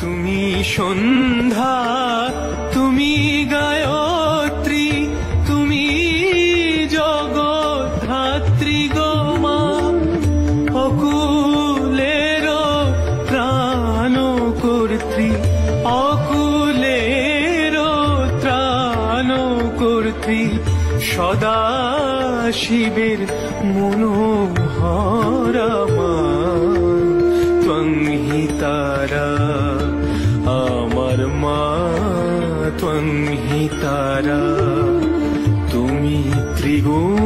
তুমি সন্ধ্যা, তুমি গায়ত্রী, তুমি জগদ্ধাত্রী গো মা। অকুলের ত্রাণ কর্ত্রী, অকুলের ত্রাণ কর্ত্রী, সদা শিবের মনোহরা মা। ত্বং হি তারা আমার মা, ত্বং হি তারা, তুমি ত্রিগুণ